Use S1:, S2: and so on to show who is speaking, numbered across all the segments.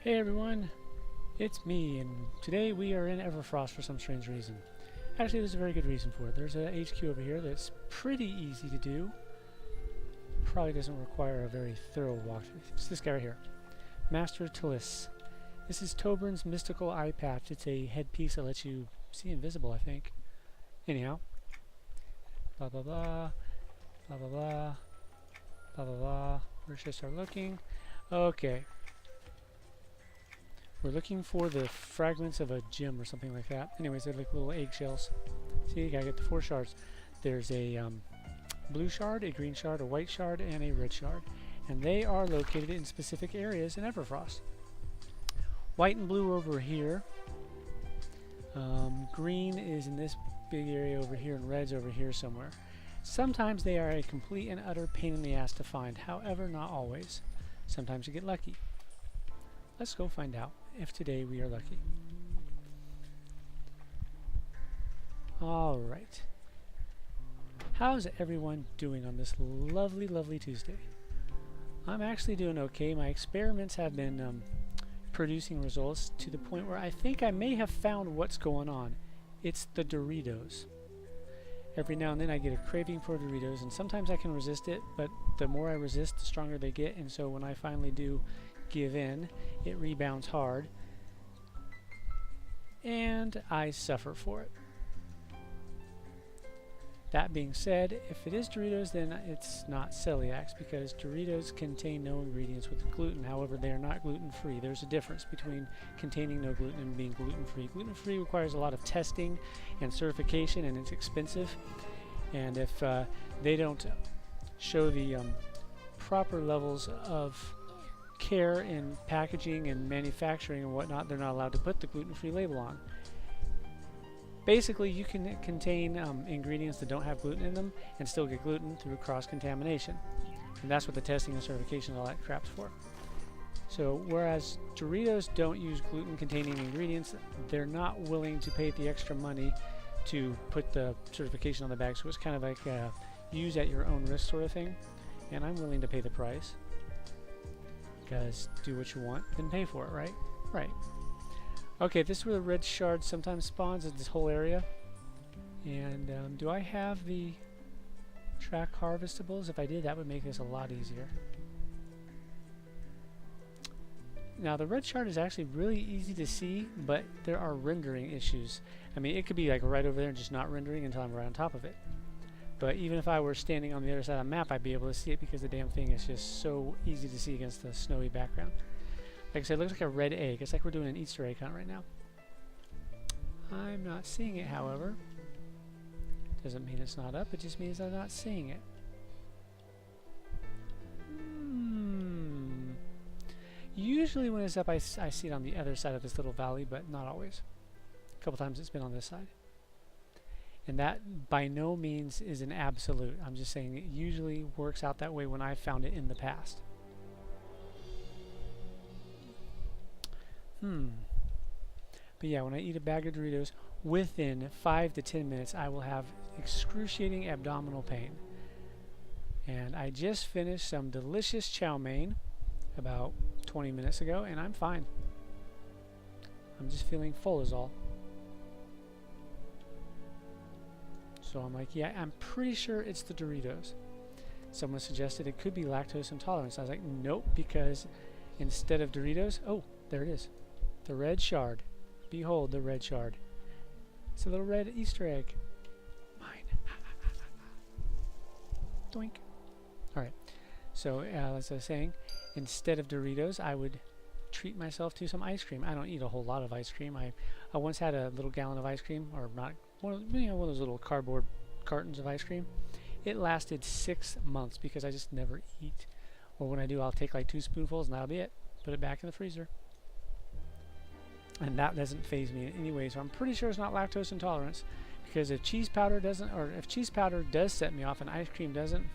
S1: Hey everyone, it's me, and today we are in Everfrost for some strange reason. Actually, there's a very good reason for it. There's a HQ over here that's pretty easy to do. Probably doesn't require a very thorough walkthrough. It's this guy right here. Master Talis. This is Toburn's mystical eye patch. It's a headpiece that lets you see invisible, I think. Anyhow. Blah blah blah. Blah blah blah. Blah blah blah. Where should I start looking? Okay. We're looking for the fragments of a gem or something like that. Anyways, they're like little eggshells. See, you gotta get the 4 shards. There's a blue shard, a green shard, a white shard, and a red shard. And they are located in specific areas in Everfrost. White and blue over here. Green is in this big area over here, and red's over here somewhere. Sometimes they are a complete and utter pain in the ass to find. However, not always. Sometimes you get lucky. Let's go find out if today we are lucky. Alright. How's everyone doing on this lovely, lovely Tuesday? I'm actually doing okay. My experiments have been producing results to the point where I think I may have found what's going on. It's the Doritos. Every now and then I get a craving for Doritos, and sometimes I can resist it, but the more I resist, the stronger they get, and so when I finally do give in, it rebounds hard, and I suffer for it. That being said, if it is Doritos, then it's not celiacs, because Doritos contain no ingredients with gluten. However, they are not gluten-free. There's a difference between containing no gluten and being gluten-free. Gluten-free requires a lot of testing and certification, and it's expensive. And if they don't show the proper levels of care in packaging and manufacturing and whatnot, they're not allowed to put the gluten-free label on. Basically, you can contain ingredients that don't have gluten in them and still get gluten through cross-contamination. And that's what the testing and certification and all that crap's for. So, whereas Doritos don't use gluten-containing ingredients, they're not willing to pay the extra money to put the certification on the bag. So it's kind of like a use at your own risk sort of thing. And I'm willing to pay the price. Because do what you want, then pay for it, right? Right. Okay, this is where the red shard sometimes spawns, in this whole area. And do I have the track harvestables? If I did, that would make this a lot easier. Now, the red shard is actually really easy to see, but there are rendering issues. I mean, it could be like right over there and just not rendering until I'm right on top of it. But even if I were standing on the other side of the map, I'd be able to see it because the damn thing is just so easy to see against the snowy background. Like I said, it looks like a red egg. It's like we're doing an Easter egg hunt right now. I'm not seeing it, however. Doesn't mean it's not up, it just means I'm not seeing it. Usually when it's up, I see it on the other side of this little valley, but not always. A couple times it's been on this side. And that by no means is an absolute. I'm just saying it usually works out that way when I've found it in the past. But yeah, when I eat a bag of Doritos, within 5 to 10 minutes I will have excruciating abdominal pain. And I just finished some delicious chow mein about 20 minutes ago, and I'm fine. I'm just feeling full is all. So I'm like, yeah, I'm pretty sure it's the Doritos. Someone suggested it could be lactose intolerance. I was like, nope, because instead of Doritos, oh, there it is. The red shard. Behold the red shard. It's a little red Easter egg. Mine. Doink. Alright. So, as I was saying, instead of Doritos, I would treat myself to some ice cream. I don't eat a whole lot of ice cream. I once had a little gallon of ice cream, or not, one of those little cardboard cartons of ice cream. It lasted 6 months because I just never eat. Or when I do, I'll take like 2 spoonfuls and that'll be it. Put it back in the freezer. And that doesn't faze me in any way, so I'm pretty sure it's not lactose intolerance, because if cheese powder doesn't, or if cheese powder does set me off and ice cream doesn't,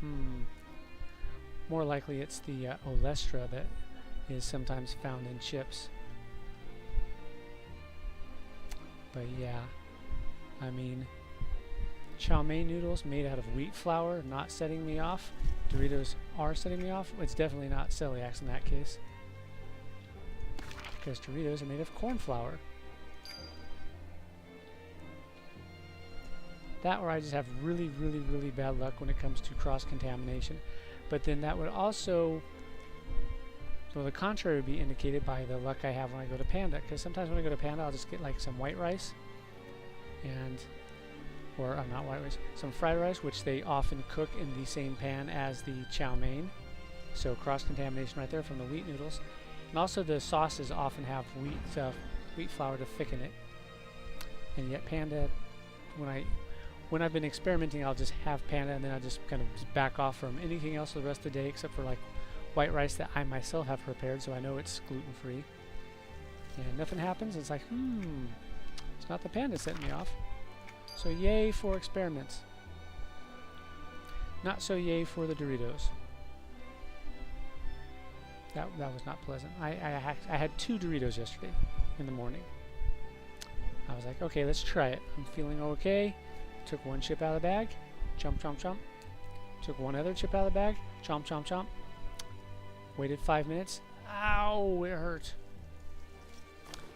S1: more likely it's the olestra that is sometimes found in chips. But yeah, I mean, chow mein noodles made out of wheat flour not setting me off. Doritos are setting me off. It's definitely not celiacs in that case. because Doritos are made of corn flour. That or I just have really, really, really bad luck when it comes to cross-contamination. But then that would also, well, the contrary would be indicated by the luck I have when I go to Panda. Because sometimes when I go to Panda, I'll just get like some white rice and, or not white rice, some fried rice, which they often cook in the same pan as the chow mein. So cross-contamination right there from the wheat noodles. And also the sauces often have wheat flour to thicken it. And yet Panda, when I've been experimenting, I'll just have Panda and then I'll just kind of just back off from anything else the rest of the day except for like white rice that I myself have prepared, so I know it's gluten-free. And nothing happens. It's like, it's not the Panda setting me off. So yay for experiments. Not so yay for the Doritos. That was not pleasant. I had 2 Doritos yesterday in the morning. I was like, okay, let's try it. I'm feeling okay. Took 1 chip out of the bag, chomp, chomp, chomp. Took 1 other chip out of the bag, chomp, chomp, chomp. Waited 5 minutes. Ow, it hurt.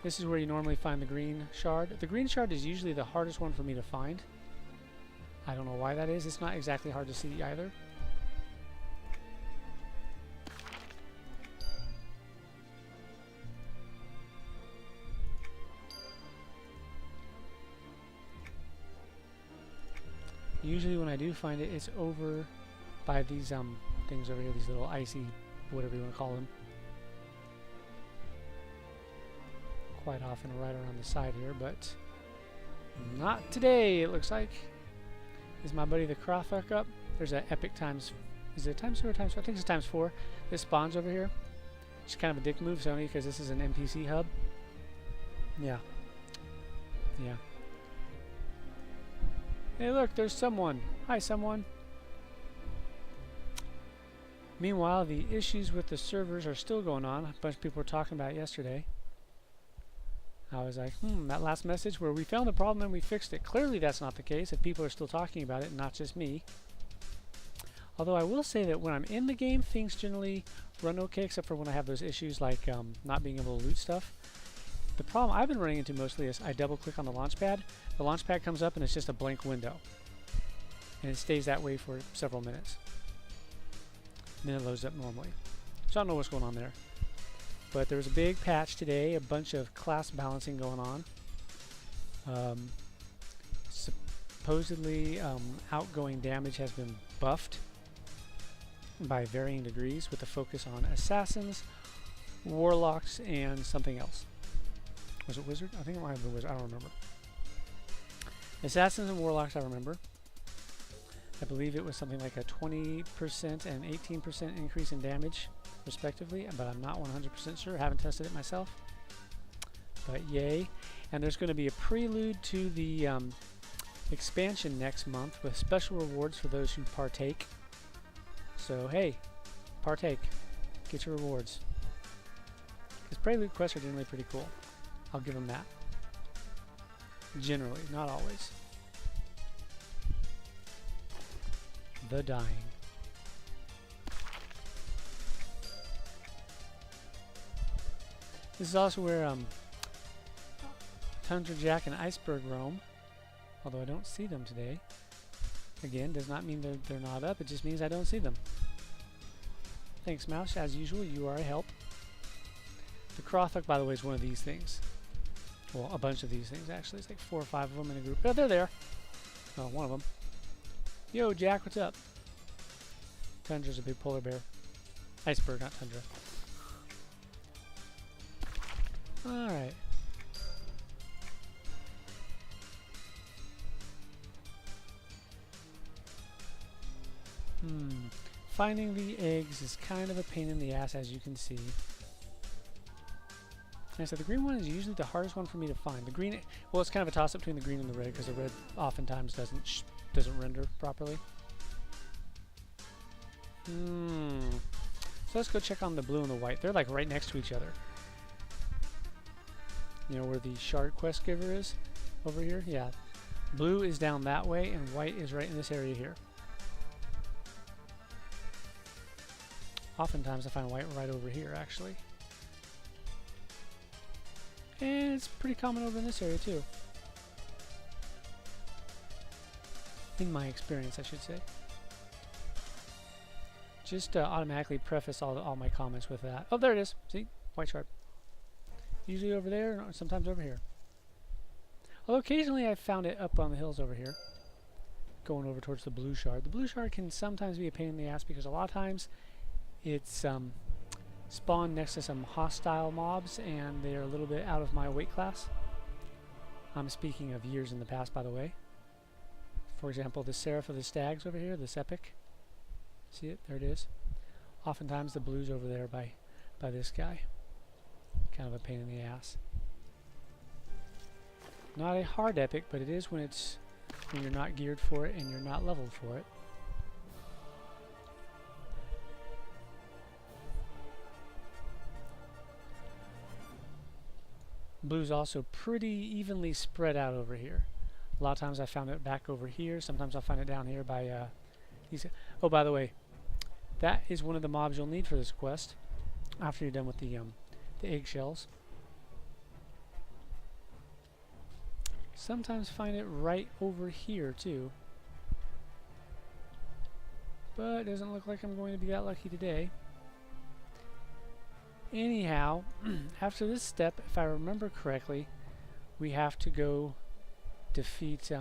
S1: This is where you normally find the green shard. The green shard is usually the hardest one for me to find. I don't know why that is. It's not exactly hard to see either. Usually when I do find it, it's over by these things over here, these little icy, whatever you want to call them. Quite often right around the side here, but not today, it looks like. Is my buddy the Crawfuck up? There's an epic times, is it times 2 or times 4? I think it's times 4. This spawns over here. It's kind of a dick move, Sony, because this is an NPC hub. Yeah. Yeah. Hey look, there's someone. Hi someone. Meanwhile, the issues with the servers are still going on. A bunch of people were talking about it yesterday. I was like, that last message where we found the problem and we fixed it. Clearly that's not the case if people are still talking about it, not just me. Although I will say that when I'm in the game, things generally run okay, except for when I have those issues like not being able to loot stuff. The problem I've been running into mostly is I double click on the launch pad. The launch pad comes up and it's just a blank window. And it stays that way for several minutes. And then it loads up normally. So I don't know what's going on there. But there was a big patch today, a bunch of class balancing going on. Supposedly outgoing damage has been buffed by varying degrees with a focus on assassins, warlocks, and something else. Was it wizard? I think it might have been wizard. I don't remember. Assassins and warlocks I remember. I believe it was something like a 20% and 18% increase in damage respectively, but I'm not 100% sure. I haven't tested it myself. But yay. And there's going to be a prelude to the expansion next month with special rewards for those who partake. So hey, partake. Get your rewards. Because prelude quests are generally pretty cool. I'll give them that. Generally, not always. The dying. This is also where Tundra Jack and Iceberg roam, although I don't see them today. Again, does not mean they're not up, it just means I don't see them. Thanks, Mouse. As usual, you are a help. The Crawfuck, by the way, is one of these things. Well, a bunch of these things, actually. It's like 4 or 5 of them in a group. Oh, they're there. Oh, one of them. Yo, Jack, what's up? Tundra's a big polar bear. Iceberg, not Tundra. Alright. Finding the eggs is kind of a pain in the ass, as you can see. Like I said, the green one is usually the hardest one for me to find. The green, well, it's kind of a toss-up between the green and the red, because the red oftentimes doesn't render properly. So let's go check on the blue and the white. They're like right next to each other. You know where the shard quest giver is? Over here? Yeah. Blue is down that way, and white is right in this area here. Oftentimes I find white right over here, actually. And it's pretty common over in this area too. In my experience, I should say. Just automatically preface all my comments with that. Oh, there it is. See? White shard. Usually over there, and sometimes over here. Although occasionally I've found it up on the hills over here. Going over towards the blue shard. The blue shard can sometimes be a pain in the ass because a lot of times it's spawned next to some hostile mobs and they're a little bit out of my weight class. I'm speaking of years in the past, by the way. For example, the Seraph of the Stags over here, this epic. See it? There it is. Oftentimes the blue's over there by this guy. Kind of a pain in the ass. Not a hard epic, but it is when you're not geared for it and you're not leveled for it. Blue's also pretty evenly spread out over here. A lot of times I found it back over here. Sometimes I'll find it down here by these. Oh, by the way, that is one of the mobs you'll need for this quest after you're done with the eggshells. Sometimes find it right over here too. But it doesn't look like I'm going to be that lucky today. Anyhow, after this step, if I remember correctly, we have to go defeat,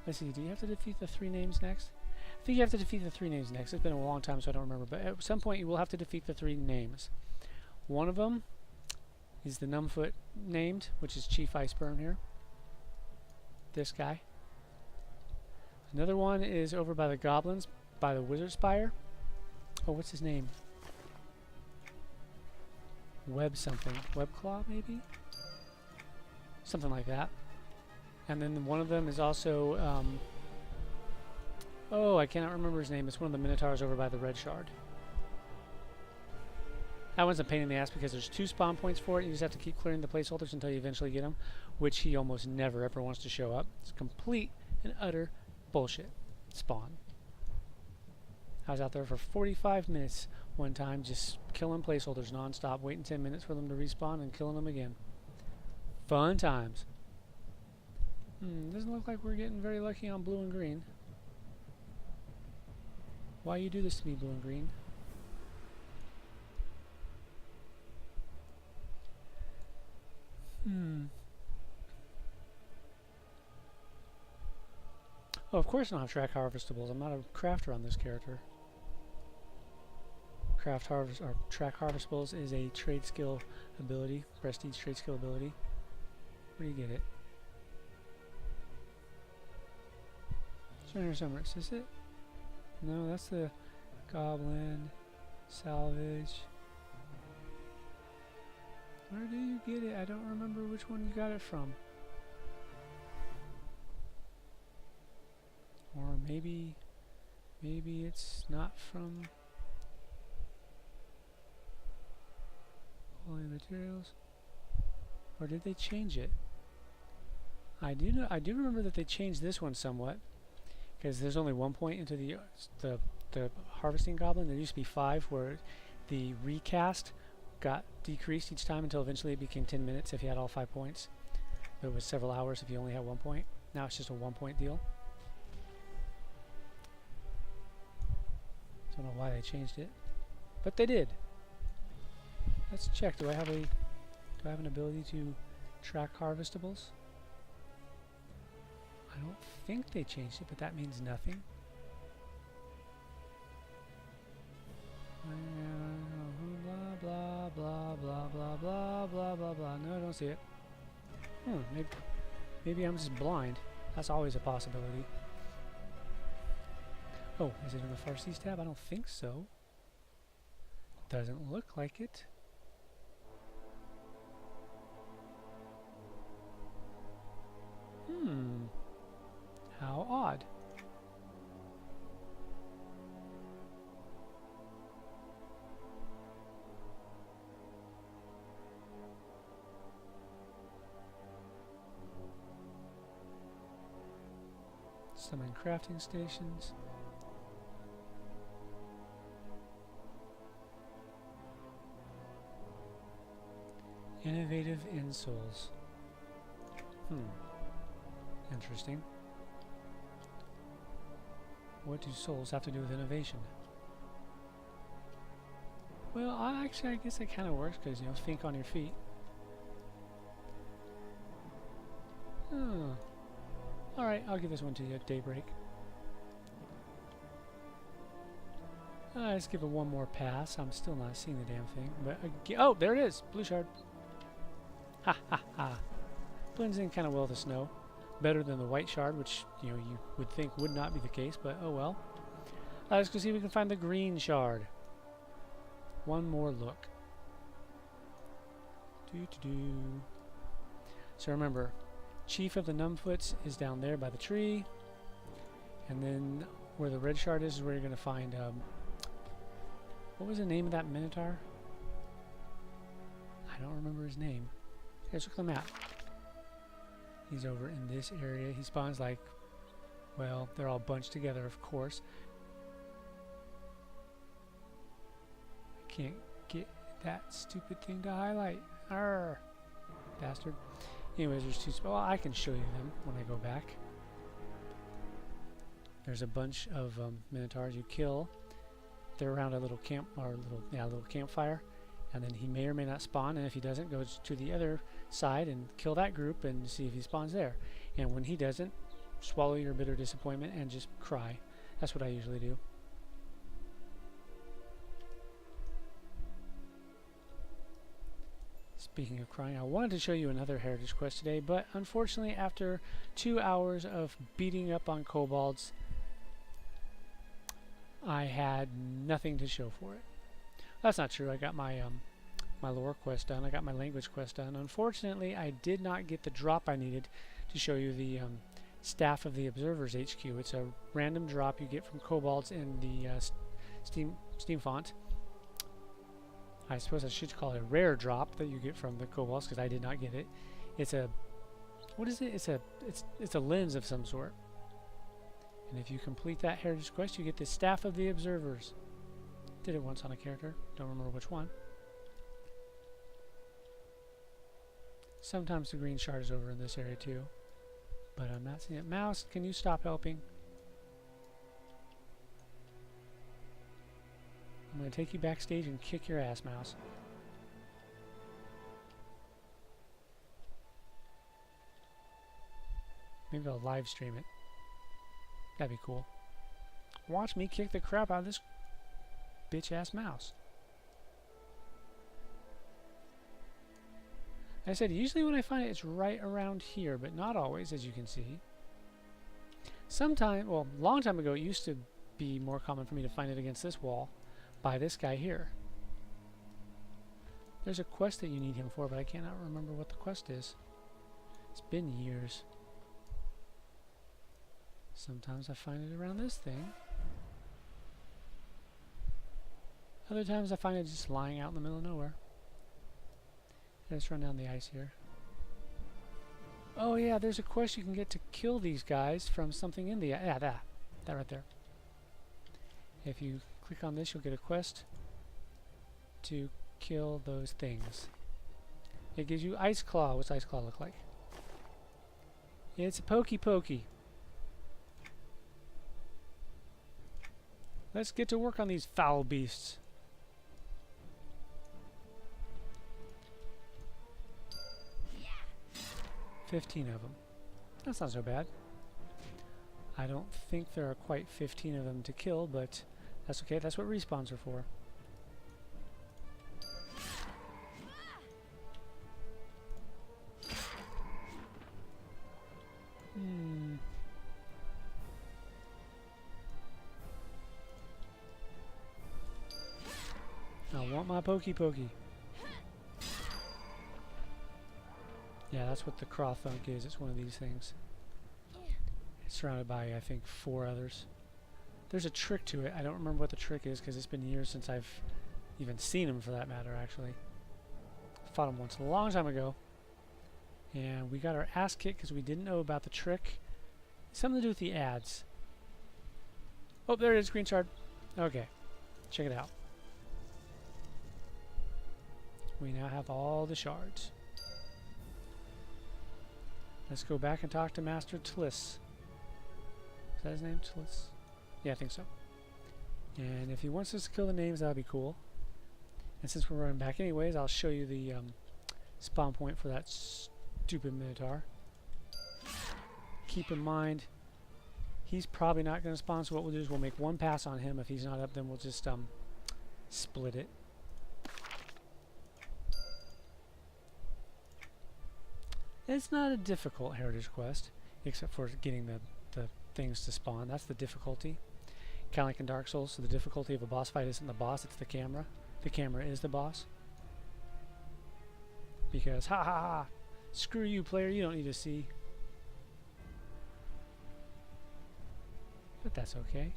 S1: let's see, do you have to defeat the 3 names next? I think you have to defeat the 3 names next. It's been a long time, so I don't remember, but at some point you will have to defeat the 3 names. One of them is the Numbfoot named, which is Chief Iceburn here. This guy. Another one is over by the goblins, by the Wizard Spire. Oh, what's his name? Web something. Webclaw, maybe? Something like that. And then one of them is also, oh, I cannot remember his name. It's one of the Minotaurs over by the Red Shard. That one's a pain in the ass because there's 2 spawn points for it. You just have to keep clearing the placeholders until you eventually get them, which he almost never ever wants to show up. It's complete and utter bullshit spawn. I was out there for 45 minutes one time just killing placeholders non-stop, waiting 10 minutes for them to respawn and killing them again. Fun times. Doesn't look like we're getting very lucky on blue and green. Why you do this to me, blue and green? Oh, of course I don't have track harvestables. I'm not a crafter on this character. Track harvestables is a trade skill ability, prestige trade skill ability. Where do you get it? It's right here somewhere. Is this it? No, that's the goblin salvage. Where do you get it? I don't remember which one you got it from. Or maybe it's not from Holy Materials. Or did they change it? I do remember that they changed this one somewhat, because there's only 1 point into the harvesting goblin. There used to be 5, where the recast got decreased each time until eventually it became 10 minutes if you had all 5 points. It was several hours if you only had 1 point. Now it's just a 1 point deal. Don't know why they changed it, but they did. Let's check. Do I have an ability to track harvestables? I don't think they changed it, but that means nothing. Blah blah blah blah blah blah blah blah blah. No, I don't see it. Maybe I'm just blind. That's always a possibility. Oh, is it in the Farsees tab? I don't think so. Doesn't look like it. How odd. Summon crafting stations. Innovative insoles. Interesting. What do souls have to do with innovation? Well, actually, I guess it kind of works because, you know, think on your feet. Oh. Alright, I'll give this one to you at daybreak. Let's give it one more pass. I'm still not seeing the damn thing. But oh, there it is! Blue shard. Ha ha ha. Blends in kind of well with the snow. Better than the white shard, which, you know, you would think would not be the case, but oh well. Let's go see if we can find the green shard. One more look. So remember, Chief of the Numbfoots is down there by the tree. And then where the red shard is where you're going to find, what was the name of that Minotaur? I don't remember his name. Let's look at the map. He's over in this area. He spawns like, well, they're all bunched together, of course. I can't get that stupid thing to highlight. Arr! Bastard. Anyways, there's two well, I can show you them when I go back. There's a bunch of Minotaurs you kill. They're around a little camp, or little campfire. And then he may or may not spawn, and if he doesn't, go to the other side and kill that group and see if he spawns there. And when he doesn't, swallow your bitter disappointment and just cry. That's what I usually do. Speaking of crying, I wanted to show you another heritage quest today, but unfortunately after 2 hours of beating up on kobolds, I had nothing to show for it. That's not true. I got my my lore quest done. I got my language quest done. Unfortunately, I did not get the drop I needed to show you the Staff of the Observer's HQ. It's a random drop you get from kobolds in the Steam font. I suppose I should call it a rare drop that you get from the kobolds because I did not get it. It's a what is it? It's a lens of some sort. And if you complete that heritage quest, you get the Staff of the Observers. Did it once on a character. Don't remember which one. Sometimes the green shard is over in this area too. But I'm not seeing it. Mouse, can you stop helping? I'm going to take you backstage and kick your ass, Mouse. Maybe I'll live stream it. That'd be cool. Watch me kick the crap out of this bitch-ass mouse. I said usually when I find it, it's right around here, but not always, as you can see. Sometime, well, a long time ago, it used to be more common for me to find it against this wall by this guy here. There's a quest that you need him for, but I cannot remember what the quest is. It's been years. Sometimes I find it around this thing. Other times I find it just lying out in the middle of nowhere. Let's run down the ice here. Oh yeah, there's a quest you can get to kill these guys from something in the... yeah, that right there. If you click on this, you'll get a quest to kill those things. It gives you Ice Claw. What's Ice Claw look like? It's a pokey pokey. Let's get to work on these foul beasts. Yeah. 15 of them. That's not so bad. I don't think there are quite 15 of them to kill, but that's okay. That's what respawns are for. I want my pokey pokey. Yeah, that's what the craw thunk is. It's one of these things. It's surrounded by, I think, 4 others. There's a trick to it. I don't remember what the trick is because it's been years since I've even seen him, for that matter, actually. Fought him once a long time ago. And we got our ass kicked because we didn't know about the trick. Something to do with the ads. Oh, there it is, green shard. Okay. Check it out. We now have all the shards. Let's go back and talk to Master Tliss. Is that his name? Tliss? Yeah, I think so. And if he wants us to kill the names, that would be cool. And since we're running back anyways, I'll show you the spawn point for that stupid Minotaur. Keep in mind, he's probably not going to spawn, so what we'll do is we'll make one pass on him. If he's not up, then we'll just split it. It's not a difficult heritage quest, except for getting the things to spawn. That's the difficulty. Kind of like in Dark Souls, so the difficulty of a boss fight isn't the boss, it's the camera. The camera is the boss. Because, ha ha ha, screw you player, you don't need to see. But that's okay.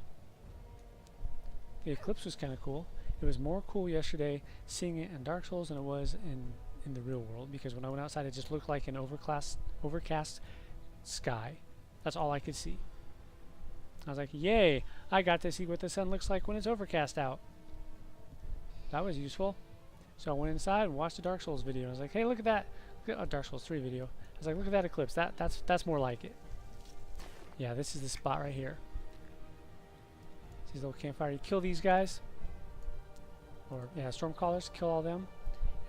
S1: The eclipse was kind of cool. It was more cool yesterday seeing it in Dark Souls than it was in the real world, because when I went outside it just looked like an overcast sky. That's all I could see. I was like, yay, I got to see what the sun looks like when it's overcast out. That was useful. So I went inside and watched a Dark Souls video. I was like, hey, look at that. Look at Dark Souls 3 video. I was like, look at that eclipse. That's more like it. Yeah, this is the spot right here. See this little campfire. You kill these guys. Or, yeah, Stormcallers. Kill all them.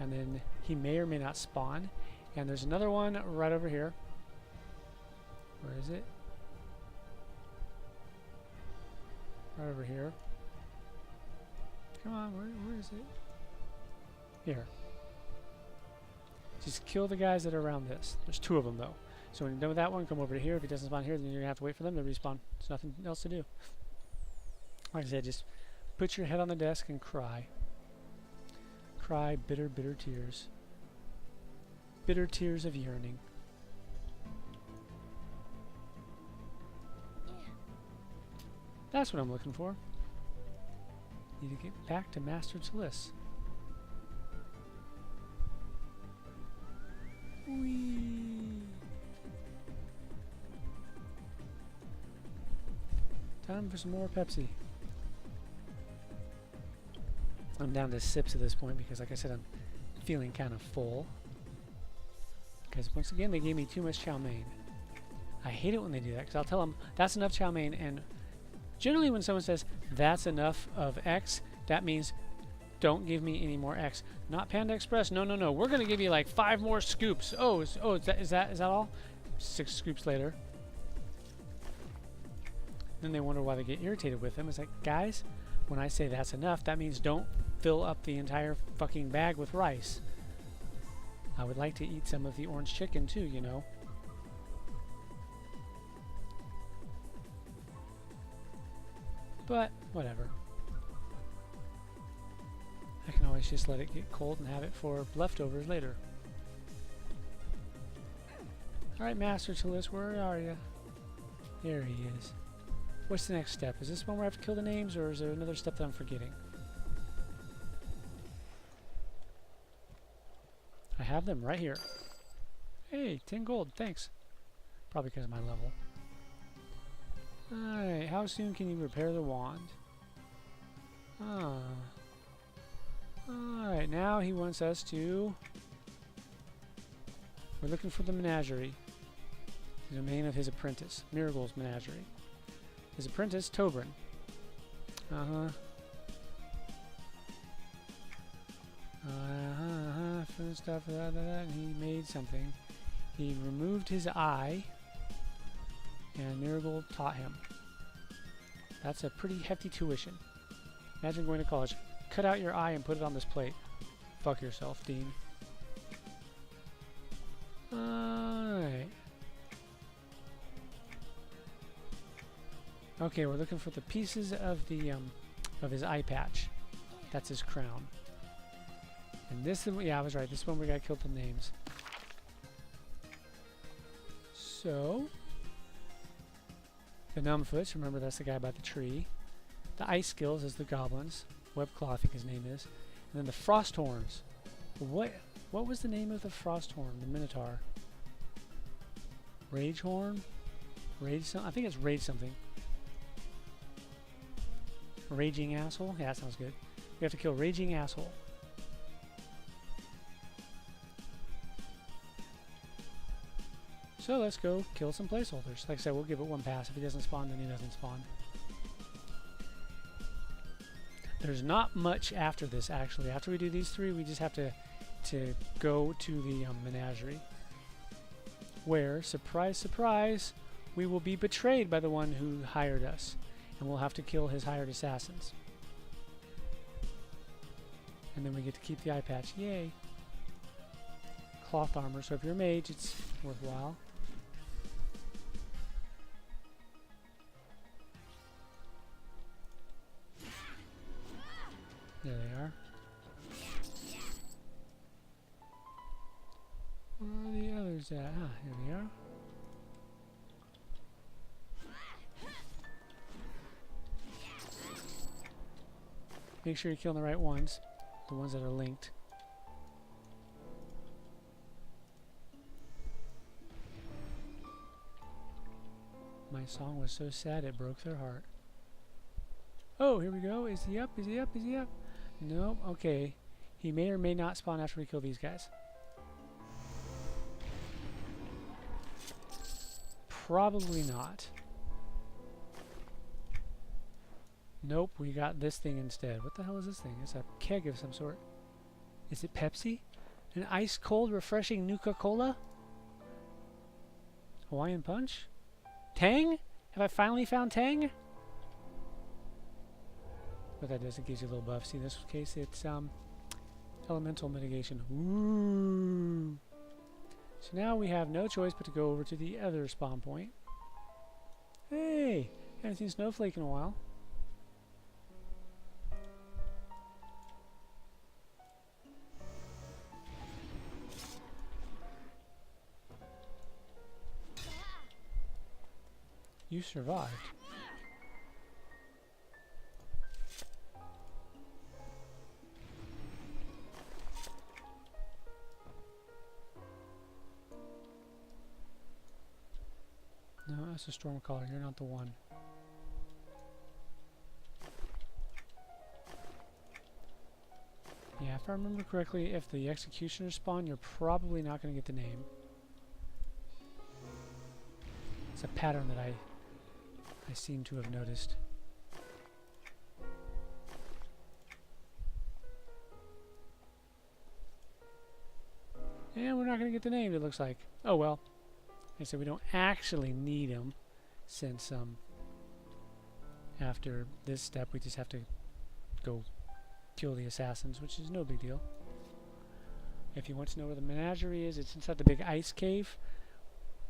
S1: And then he may or may not spawn. And there's another one right over here. Where is it? Right over here. Come on, where is it? Here. Just kill the guys that are around this. There's 2 of them though. So when you're done with that one, come over to here. If he doesn't spawn here, then you're going to have to wait for them to respawn. There's nothing else to do. Like I said, just put your head on the desk and cry. Cry bitter, bitter tears. Bitter tears of yearning. That's what I'm looking for. Need to get back to Master Tliss. Whee! Time for some more Pepsi. I'm down to sips at this point because, like I said, I'm feeling kind of full. Because once again, they gave me too much chow mein. I hate it when they do that because I'll tell them that's enough chow mein, and generally when someone says that's enough of X, that means don't give me any more X. Not Panda Express. No, no, no. We're gonna give you like 5 more scoops. Oh, is that all? 6 scoops later. Then they wonder why they get irritated with them. It's like, guys, when I say that's enough, that means don't fill up the entire fucking bag with rice. I would like to eat some of the orange chicken too, you know. But whatever. I can always just let it get cold and have it for leftovers later. Alright, Master Tliss, where are you? There he is. What's the next step? Is this one where I have to kill the names, or is there another step that I'm forgetting? I have them right here. Hey, 10 gold, thanks. Probably because of my level. Alright, how soon can you repair the wand? Alright, now he wants us to... We're looking for the menagerie. The domain of his apprentice, Miragul's menagerie. His apprentice, Tobrin. For stuff, and he made something. He removed his eye, and Miragul taught him. That's a pretty hefty tuition. Imagine going to college. Cut out your eye and put it on this plate. Fuck yourself, Dean. Alright. Okay, we're looking for the pieces of the of his eye patch. That's his crown. And this, yeah, I was right. This one we gotta kill the names. So, the Numbfoots, remember that's the guy by the tree. The Ice Skills is the goblins. Webclaw, I think his name is. And then the Frosthorns. What was the name of the Frosthorn? The Minotaur. Ragehorn? I think it's Rage something. Raging Asshole? Yeah, that sounds good. We have to kill Raging Asshole. So let's go kill some placeholders. Like I said, we'll give it one pass. If he doesn't spawn, then he doesn't spawn. There's not much after this, actually. After we do these three, we just have to go to the menagerie. Where, surprise, surprise, we will be betrayed by the one who hired us. And we'll have to kill his hired assassins. And then we get to keep the eye patch. Yay! Cloth armor, so if you're a mage, it's worthwhile. There they are. Where are the others at? Ah, here they are. Make sure you're killing the right ones. The ones that are linked. My song was so sad it broke their heart. Oh, here we go. Is he up? Is he up? Is he up? Nope. Okay. He may or may not spawn after we kill these guys. Probably not. Nope, we got this thing instead. What the hell is this thing? It's a keg of some sort. Is it Pepsi? An ice-cold, refreshing Nuka-Cola? Hawaiian Punch? Tang? Have I finally found Tang? What that does, it gives you a little buff. See, in this case, it's elemental mitigation. Ooh. So now we have no choice but to go over to the other spawn point. Hey! Haven't seen Snowflake in a while. You survived. No, that's a Stormcaller. You're not the one. Yeah, if I remember correctly, if the Executioner spawn, you're probably not going to get the name. It's a pattern that I seem to have noticed. And we're not going to get the name, it looks like. Oh well. Like I said, we don't actually need him, since after this step we just have to go kill the assassins, which is no big deal. If you want to know where the menagerie is, it's inside the big ice cave.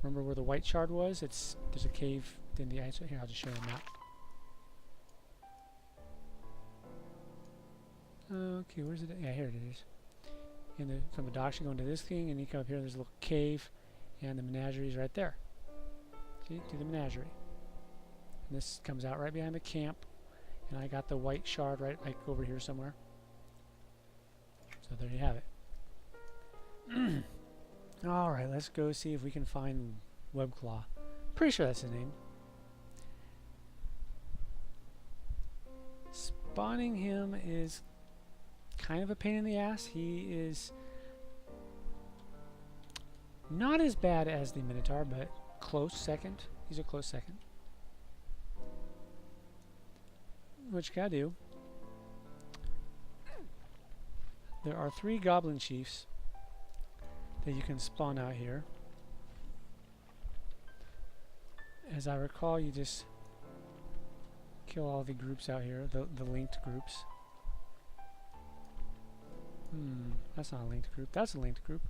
S1: Remember where the white shard was? There's a cave in the ice. Here, I'll just show you a map. Okay, where's it? Yeah, here it is. From the docks, you go into this thing, and you come up here. There's a little cave, and the menagerie is right there. See, to the menagerie. And this comes out right behind the camp, and I got the white shard right like over here somewhere. So there you have it. All right, let's go see if we can find Webclaw. Pretty sure that's his name. Spawning him is kind of a pain in the ass. He is not as bad as the Minotaur, but close second. He's a close second. What you gotta do? There are 3 Goblin Chiefs that you can spawn out here. As I recall, you just kill all the groups out here, the linked groups. That's not a linked group. That's a linked group.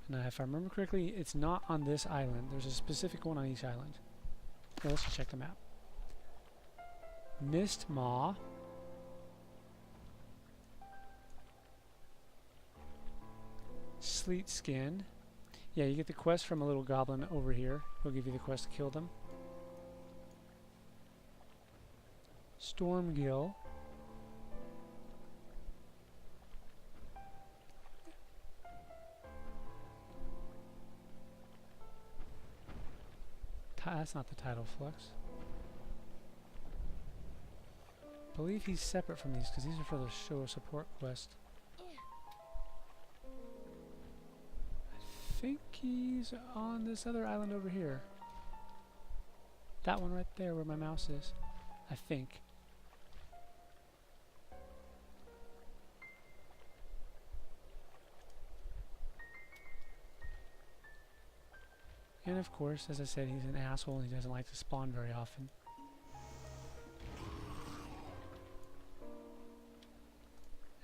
S1: Now, if I remember correctly, it's not on this island. There's a specific one on each island. Okay, let's just check the map. Mist Maw. Sleet Skin. Yeah, you get the quest from a little goblin over here. He'll give you the quest to kill them. Stormgill. That's not the title flux. I believe he's separate from these because these are for the show support quest. think he's on this other island over here. That one right there where my mouse is. I think. And of course, as I said, he's an asshole and he doesn't like to spawn very often.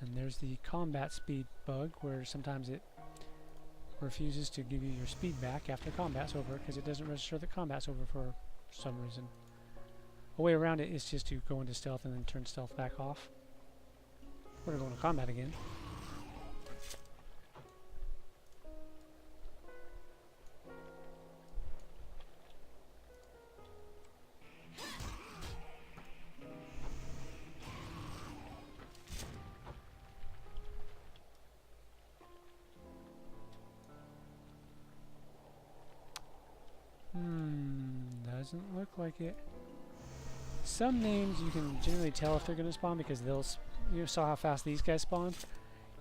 S1: And there's the combat speed bug, where sometimes it refuses to give you your speed back after combat's over because it doesn't register that combat's over for some reason. A way around it is just to go into stealth and then turn stealth back off. We're going to go into combat again. Doesn't look like it. Some names you can generally tell if they're going to spawn because they'll, you saw how fast these guys spawned.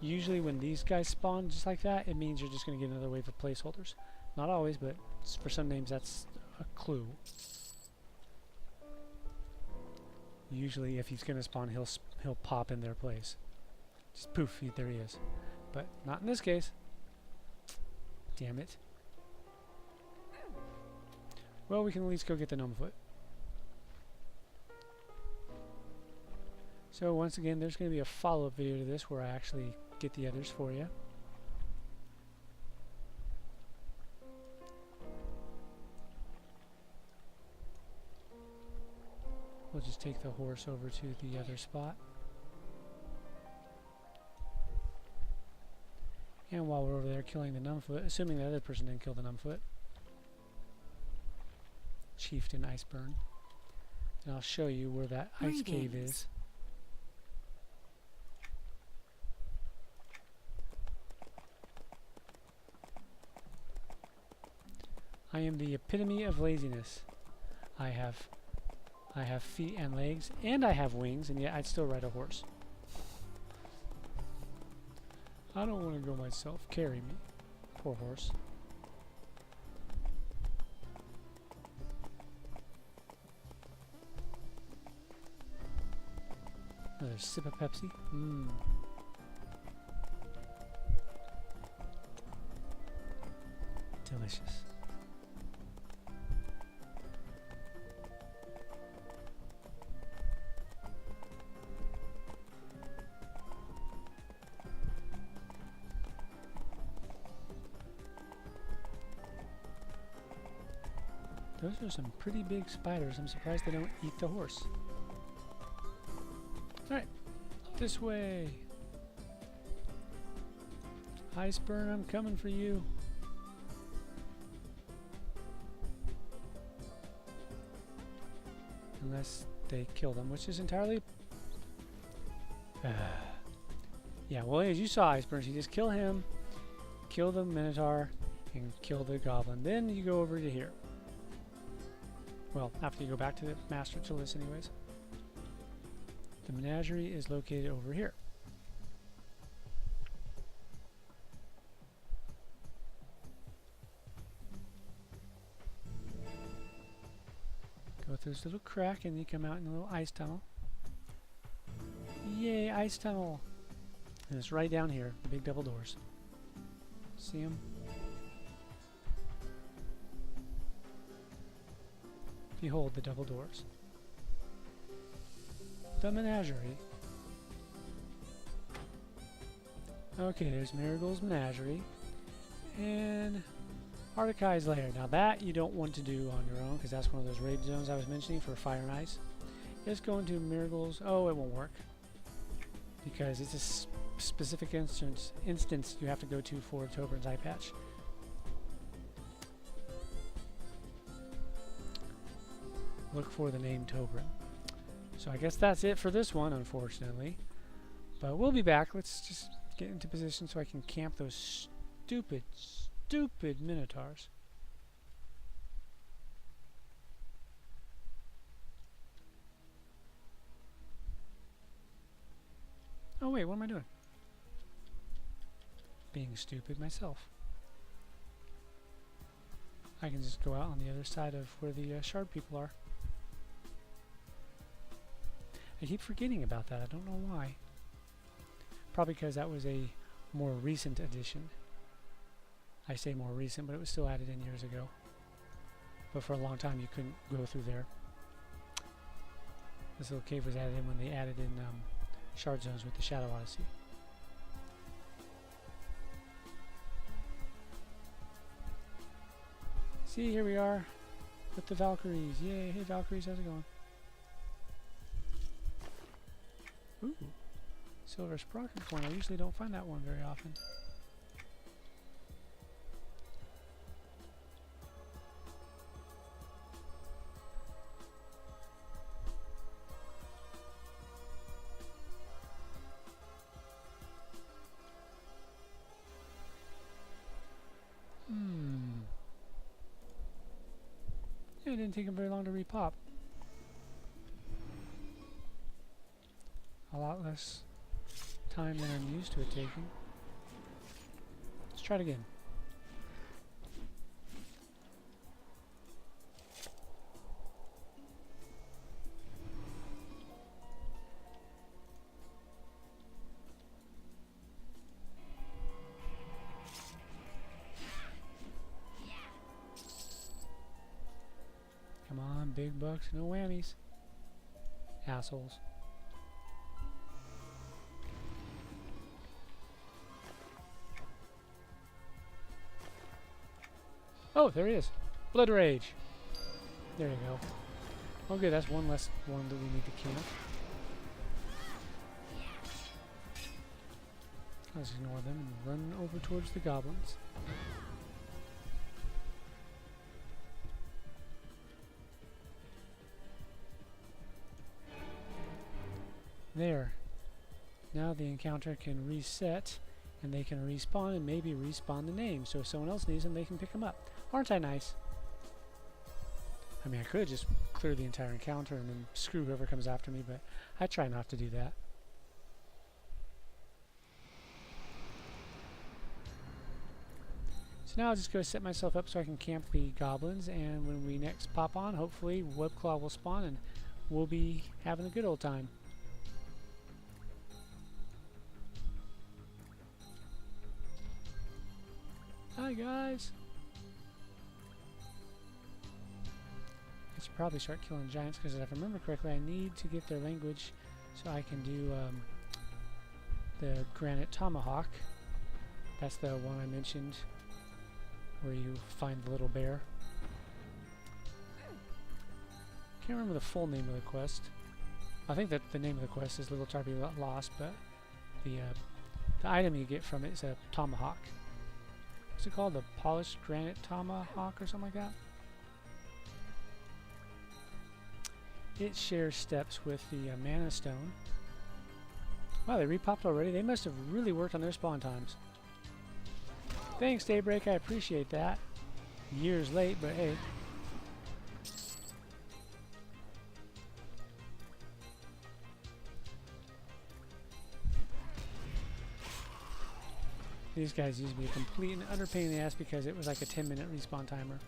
S1: Usually when these guys spawn just like that, it means you're just going to get another wave of placeholders. Not always, but for some names that's a clue. Usually if he's going to spawn, he'll pop in their place. Just poof, there he is. But not in this case. Damn it. Well, we can at least go get the gnome foot. So once again, there's going to be a follow-up video to this where I actually get the others for you. We'll just take the horse over to the other spot. And while we're over there killing the numbfoot, assuming the other person didn't kill the numbfoot, Chieftain Iceburn, and I'll show you where that ice cave is. I am the epitome of laziness. I have feet and legs, and I have wings, and yet I'd still ride a horse. I don't want to go myself. Carry me. Poor horse. Another sip of Pepsi. Mmm. Delicious. Those are some pretty big spiders. I'm surprised they don't eat the horse. Alright, this way. Iceburn, I'm coming for you. Unless they kill them, which is entirely... yeah, well, as you saw Iceburn, you just kill him, kill the Minotaur, and kill the Goblin. Then you go over to here. Well, after you go back to the Master Chalice anyways. The menagerie is located over here. Go through this little crack and you come out in a little ice tunnel. Yay, ice tunnel! And it's right down here, the big double doors. See them? Behold the double doors. The menagerie. Okay, there's Miragul's menagerie. And Ardekai's lair. Now that you don't want to do on your own, because that's one of those raid zones I was mentioning for fire and ice. Just go into Miragul's... Oh, it won't work. Because it's a specific instance you have to go to for Tobrin's eyepatch. Look for the name Tobrin. So I guess that's it for this one, unfortunately. But we'll be back. Let's just get into position so I can camp those stupid, stupid Minotaurs. Oh wait, what am I doing? Being stupid myself. I can just go out on the other side of where the shard people are. I keep forgetting about that. I don't know why. Probably because that was a more recent addition. I say more recent, but it was still added in years ago. But for a long time you couldn't go through there. This little cave was added in when they added in shard zones with the Shadow Odyssey. See, here we are with the Valkyries. Yay, hey Valkyries, how's it going? Ooh, silver sprocket coin. I usually don't find that one very often. It didn't take them very long to repop. A lot less time than I'm used to it taking. Let's try it again. Come on, big bucks, no whammies. Assholes. Oh, there he is. Blood Rage. There you go. Oh good, that's one less one that we need to camp. Let's ignore them and run over towards the goblins. There. Now the encounter can reset and they can respawn and maybe respawn the name. So if someone else needs them, they can pick them up. Aren't I nice? I mean, I could just clear the entire encounter and then screw whoever comes after me, but I try not to do that. So now I'll just go set myself up so I can camp the goblins, and when we next pop on, hopefully Webclaw will spawn and we'll be having a good old time. Hi guys! I should probably start killing giants because if I remember correctly I need to get their language so I can do the granite tomahawk. That's the one I mentioned where you find the little bear. Can't remember the full name of the quest. I think that the name of the quest is Little Tarpy Lost, but the item you get from it is a tomahawk. What's it called? The polished granite tomahawk or something like that? It shares steps with the mana stone. Wow, they repopped already? They must have really worked on their spawn times. Thanks, Daybreak, I appreciate that. Years late, but hey. These guys used to be a complete and utter pain in the ass because it was like a 10-minute respawn timer.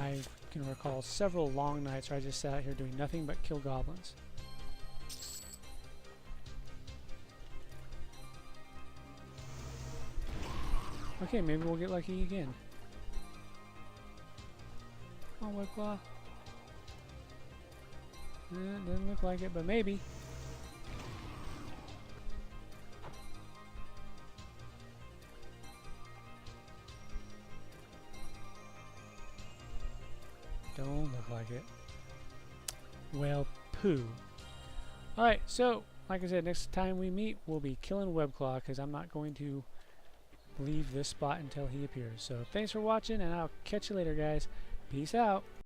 S1: I can recall several long nights where I just sat out here doing nothing but kill goblins. Okay, maybe we'll get lucky again. Come on, Webclaw. Doesn't look like it, but maybe. Don't look like it. Well, poo. Alright, so, like I said, next time we meet, we'll be killing Webclaw, because I'm not going to leave this spot until he appears. So, thanks for watching, and I'll catch you later, guys. Peace out.